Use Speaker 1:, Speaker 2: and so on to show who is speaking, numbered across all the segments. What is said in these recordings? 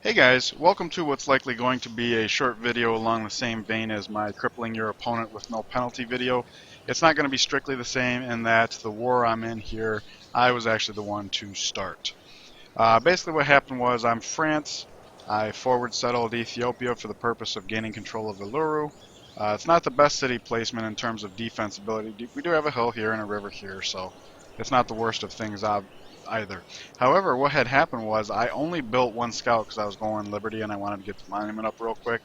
Speaker 1: Hey guys, welcome to what's likely going to be a short video along the same vein as my crippling your opponent with no penalty video. It's not going to be strictly the same in that the war I'm in here, I was actually the one to start. Basically what happened was I'm France. I forward settled Ethiopia for the purpose of gaining control of Uluru. It's not the best city placement in terms of defensibility. We do have a hill here and a river here, so it's not the worst of things either. However, what had happened was I only built one scout because I was going Liberty and I wanted to get the monument up real quick.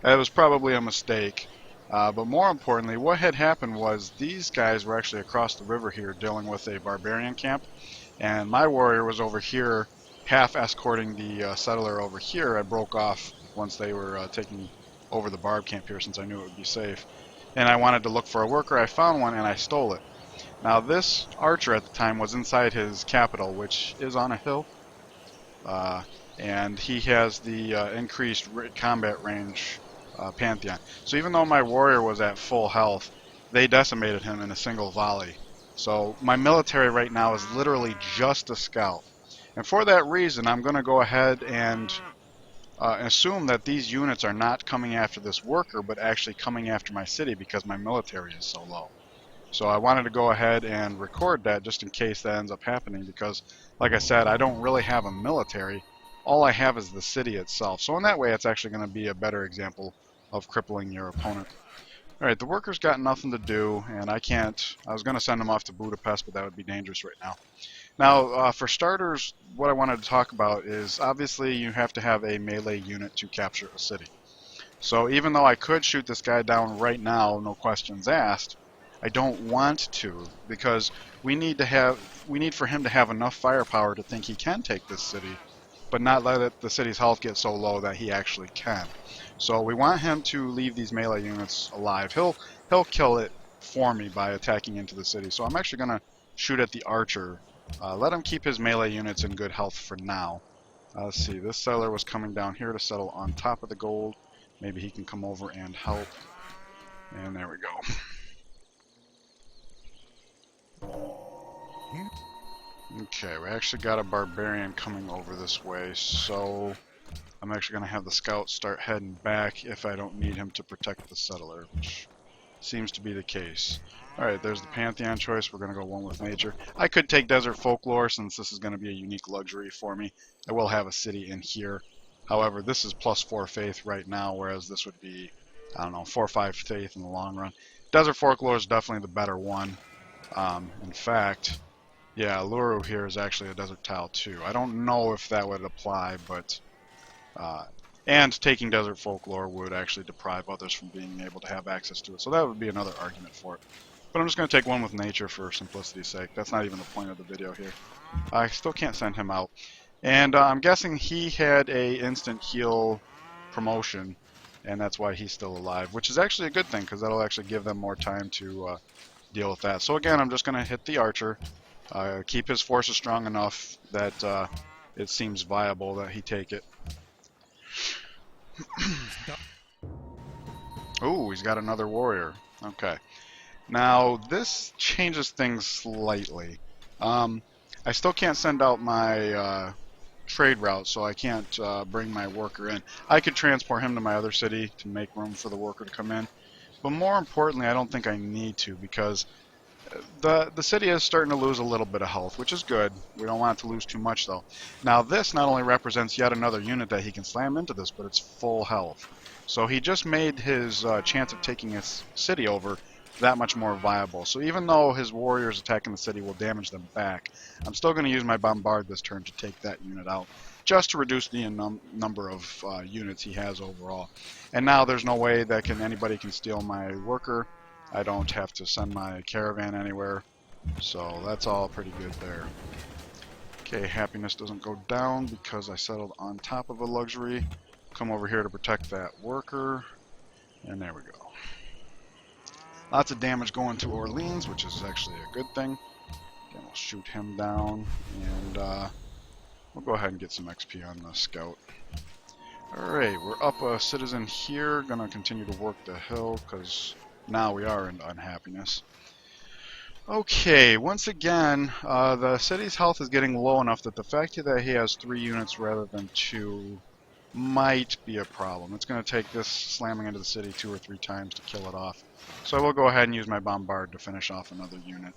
Speaker 1: That was probably a mistake. But more importantly, what had happened was these guys were actually across the river here dealing with a barbarian camp, and my warrior was over here half escorting the settler over here. I broke off once they were taking over the barb camp here since I knew it would be safe. And I wanted to look for a worker. I found one and I stole it. Now this archer at the time was inside his capital, which is on a hill, and he has the increased combat range pantheon. So even though my warrior was at full health, they decimated him in a single volley. So my military right now is literally just a scout. And for that reason, I'm going to go ahead and assume that these units are not coming after this worker, but actually coming after my city because my military is so low. So I wanted to go ahead and record that just in case that ends up happening because, like I said, I don't really have a military. All I have is the city itself. So in that way, it's actually going to be a better example of crippling your opponent. Alright, the worker's got nothing to do, and I can't. I was going to send him off to Budapest, but that would be dangerous right now. Now, for starters, what I wanted to talk about is obviously you have to have a melee unit to capture a city. So even though I could shoot this guy down right now, no questions asked, I don't want to because we need for him to have enough firepower to think he can take this city, but not let the city's health get so low that he actually can. So we want him to leave these melee units alive. He'll kill it for me by attacking into the city. So I'm actually gonna shoot at the archer. Let him keep his melee units in good health for now. Let's see, this settler was coming down here to settle on top of the gold. Maybe he can come over and help. And there we go. Okay, we actually got a barbarian coming over this way, so I'm actually going to have the scout start heading back if I don't need him to protect the settler, which seems to be the case. Alright, there's the pantheon choice. We're going to go one with nature. I could take desert folklore since this is going to be a unique luxury for me. I will have a city in here. However, this is +4 faith right now, whereas this would be, I don't know, 4 or 5 faith in the long run. Desert folklore is definitely the better one. In fact, yeah, Uluru here is actually a desert tile too. I don't know if that would apply, but and taking desert folklore would actually deprive others from being able to have access to it. So that would be another argument for it. But I'm just going to take one with nature for simplicity's sake. That's not even the point of the video here. I still can't send him out. And I'm guessing he had a instant heal promotion, and that's why he's still alive, which is actually a good thing because that'll actually give them more time to deal with that. So again, I'm just going to hit the archer, keep his forces strong enough that it seems viable that he take it. Ooh, he's got another warrior. Okay. Now, this changes things slightly. I still can't send out my trade route, so I can't bring my worker in. I could transport him to my other city to make room for the worker to come in. But more importantly, I don't think I need to because the city is starting to lose a little bit of health, which is good. We don't want it to lose too much, though. Now, this not only represents yet another unit that he can slam into this, but it's full health. So he just made his chance of taking his city over that much more viable. So even though his warriors attacking the city will damage them back, I'm still going to use my bombard this turn to take that unit out, just to reduce the number of units he has overall. And now there's no way that anybody can steal my worker. I don't have to send my caravan anywhere, so that's all pretty good there. Okay, happiness doesn't go down because I settled on top of a luxury. Come over here to protect that worker, and there we go. Lots of damage going to Orleans, which is actually a good thing. Again, we'll shoot him down, and we'll go ahead and get some XP on the scout. Alright, we're up a citizen here. Gonna continue to work the hill, because now we are in unhappiness. Okay, once again, the city's health is getting low enough that the fact that he has 3 units rather than 2 might be a problem. It's going to take this slamming into the city 2 or 3 times to kill it off. So I will go ahead and use my bombard to finish off another unit.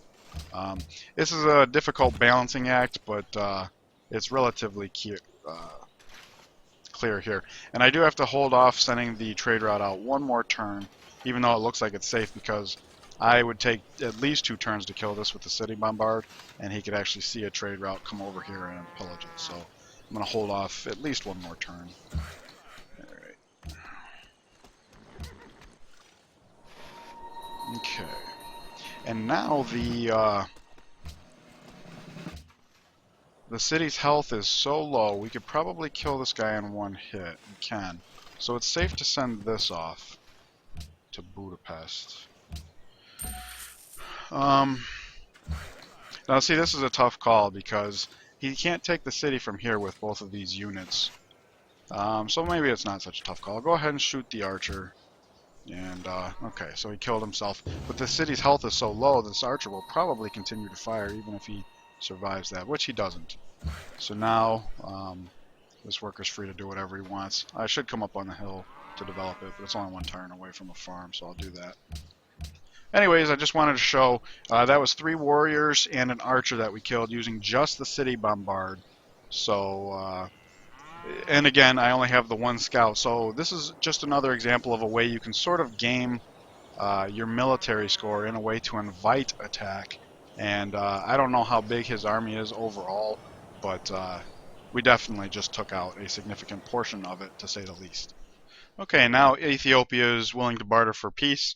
Speaker 1: This is a difficult balancing act, but it's relatively clear here. And I do have to hold off sending the trade route out one more turn, even though it looks like it's safe, because I would take at least 2 turns to kill this with the city bombard, and he could actually see a trade route come over here and pillage it. So I'm going to hold off at least one more turn. Alright. Okay. And now the city's health is so low, we could probably kill this guy in one hit. We can. So it's safe to send this off to Budapest. Now see, this is a tough call because he can't take the city from here with both of these units. So maybe it's not such a tough call. I'll go ahead and shoot the archer. And, okay, so he killed himself. But the city's health is so low, this archer will probably continue to fire even if he survives that, which he doesn't. So now, this worker's free to do whatever he wants. I should come up on the hill to develop it, but it's only 1 turn away from a farm, so I'll do that. Anyways, I just wanted to show, that was 3 warriors and an archer that we killed using just the city bombard. So, and again, I only have the 1 scout, so this is just another example of a way you can sort of game your military score in a way to invite attack. And I don't know how big his army is overall, but we definitely just took out a significant portion of it, to say the least. Okay, now Ethiopia is willing to barter for peace.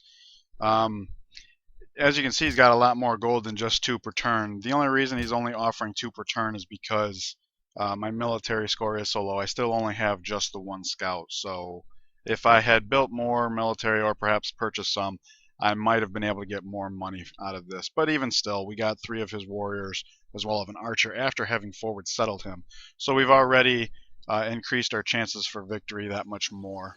Speaker 1: As you can see, he's got a lot more gold than just 2 per turn. The only reason he's only offering 2 per turn is because my military score is so low. I still only have just the 1 scout, so if I had built more military or perhaps purchased some, I might have been able to get more money out of this. But even still, we got 3 of his warriors as well as an archer after having forward settled him. So we've already increased our chances for victory that much more.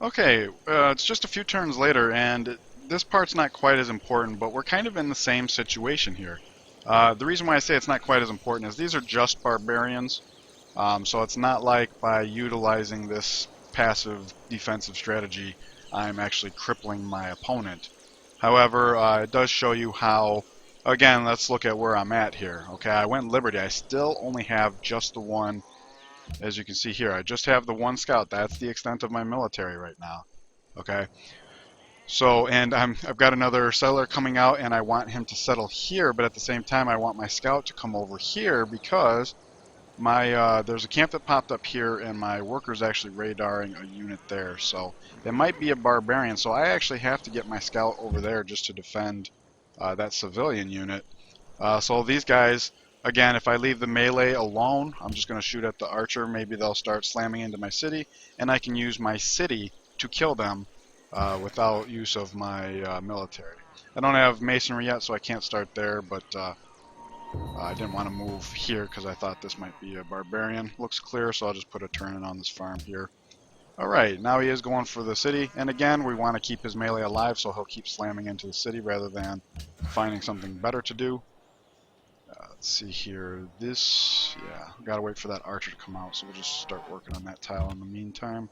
Speaker 1: Okay, it's just a few turns later, and this part's not quite as important, but we're kind of in the same situation here. The reason why I say it's not quite as important is these are just barbarians, so it's not like by utilizing this passive defensive strategy I'm actually crippling my opponent. However, it does show you how, again, let's look at where I'm at here. Okay, I went Liberty. I still only have just the 1, as you can see here. I just have the 1 scout. That's the extent of my military right now. Okay. So, and I've got another settler coming out, and I want him to settle here, but at the same time I want my scout to come over here because my there's a camp that popped up here, and my worker's actually radaring a unit there. So it might be a barbarian, so I actually have to get my scout over there just to defend that civilian unit. So these guys, again, if I leave the melee alone, I'm just going to shoot at the archer. Maybe they'll start slamming into my city, and I can use my city to kill them without use of my military. I don't have masonry yet, so I can't start there, but I didn't want to move here because I thought this might be a barbarian. Looks clear, so I'll just put a turn in on this farm here. Alright, now he is going for the city, and again, we want to keep his melee alive, so he'll keep slamming into the city rather than finding something better to do. Let's see here. This, yeah, gotta wait for that archer to come out, so we'll just start working on that tile in the meantime.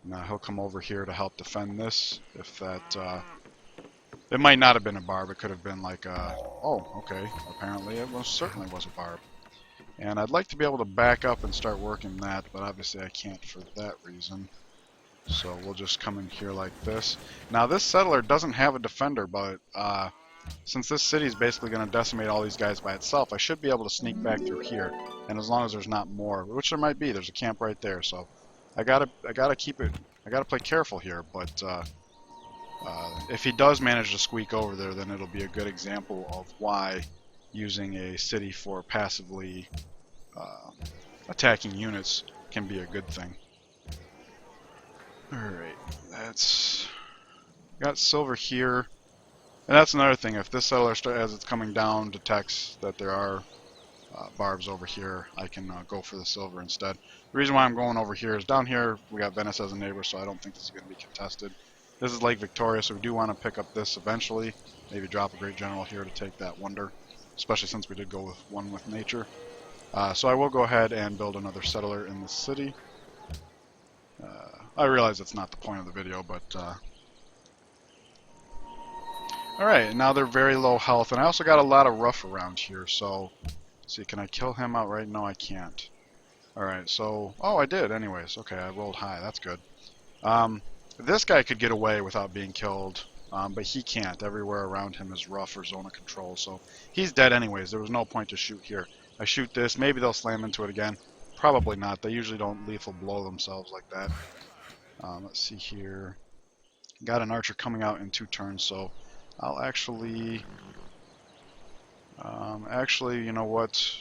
Speaker 1: Now he'll come over here to help defend this. If that, it might not have been a barb. It could have been like a, oh, okay. Apparently it certainly was a barb. And I'd like to be able to back up and start working that, but obviously I can't for that reason. So we'll just come in here like this. Now this settler doesn't have a defender, but since this city is basically going to decimate all these guys by itself, I should be able to sneak back through here. And as long as there's not more, which there might be, there's a camp right there. So I gotta keep it. I gotta play careful here. But if he does manage to squeak over there, then it'll be a good example of why using a city for passively attacking units can be a good thing. Alright, that's got silver here. And that's another thing, if this settler, as it's coming down, detects that there are barbs over here, I can go for the silver instead. The reason why I'm going over here is down here we got Venice as a neighbor, so I don't think this is going to be contested. This is Lake Victoria, so we do want to pick up this eventually. Maybe drop a great general here to take that wonder, especially since we did go with one with nature. So I will go ahead and build another settler in the city. I realize that's not the point of the video, but alright, now they're very low health, and I also got a lot of rough around here, so let's see, can I kill him outright? No, I can't. Alright, so, oh, I did anyways. Okay, I rolled high, that's good. This guy could get away without being killed, but he can't. Everywhere around him is rough or zone of control, so he's dead anyways. There was no point to shoot here. I shoot this, maybe they'll slam into it again. Probably not. They usually don't lethal blow themselves like that. Let's see here. Got an archer coming out in 2 turns, so I'll actually, you know what?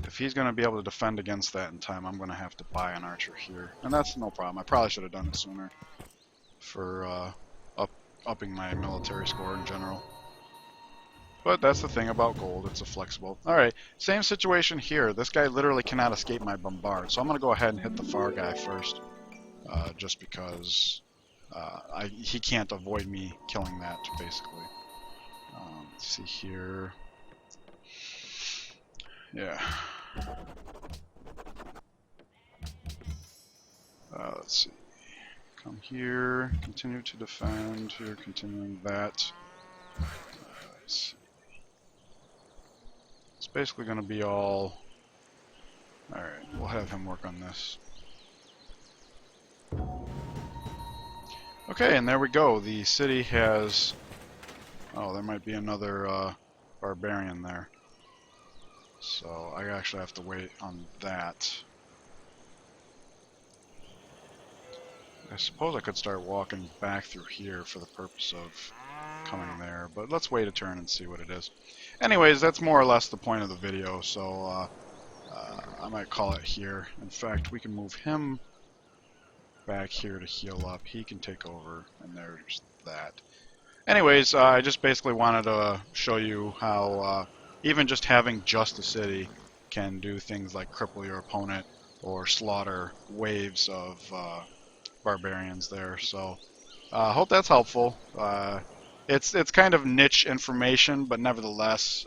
Speaker 1: If he's going to be able to defend against that in time, I'm going to have to buy an archer here. And that's no problem. I probably should have done it sooner for upping my military score in general. But that's the thing about gold. It's a flexible. Alright, same situation here. This guy literally cannot escape my bombard. So I'm going to go ahead and hit the far guy first. Just because he can't avoid me killing that, basically. Let's see here. Yeah. Let's see. Come here, continue to defend. Here, continuing that. Let's see. It's basically going to be all... Alright, we'll have him work on this. Okay, and there we go. The city has... Oh, there might be another barbarian there. So I actually have to wait on that. I suppose I could start walking back through here for the purpose of coming there, but let's wait a turn and see what it is. Anyways, that's more or less the point of the video, so I might call it here. In fact, we can move him back here to heal up. He can take over, and there's that. Anyways, I just basically wanted to show you how even just having just a city can do things like cripple your opponent or slaughter waves of barbarians there. So hope that's helpful. It's kind of niche information, but nevertheless,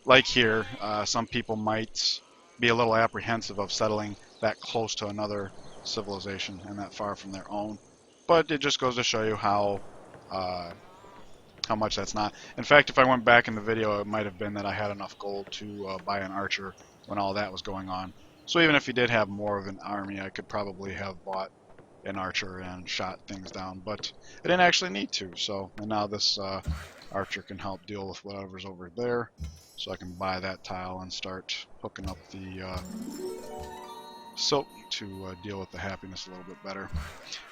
Speaker 1: like here, some people might be a little apprehensive of settling that close to another civilization and that far from their own. But it just goes to show you how much that's not. In fact, if I went back in the video, it might have been that I had enough gold to buy an archer when all that was going on. So even if you did have more of an army, I could probably have bought an archer and shot things down, but I didn't actually need to. So, and now this archer can help deal with whatever's over there, so I can buy that tile and start hooking up the silk to deal with the happiness a little bit better.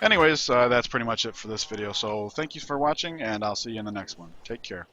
Speaker 1: Anyways, that's pretty much it for this video, so thank you for watching, and I'll see you in the next one. Take care.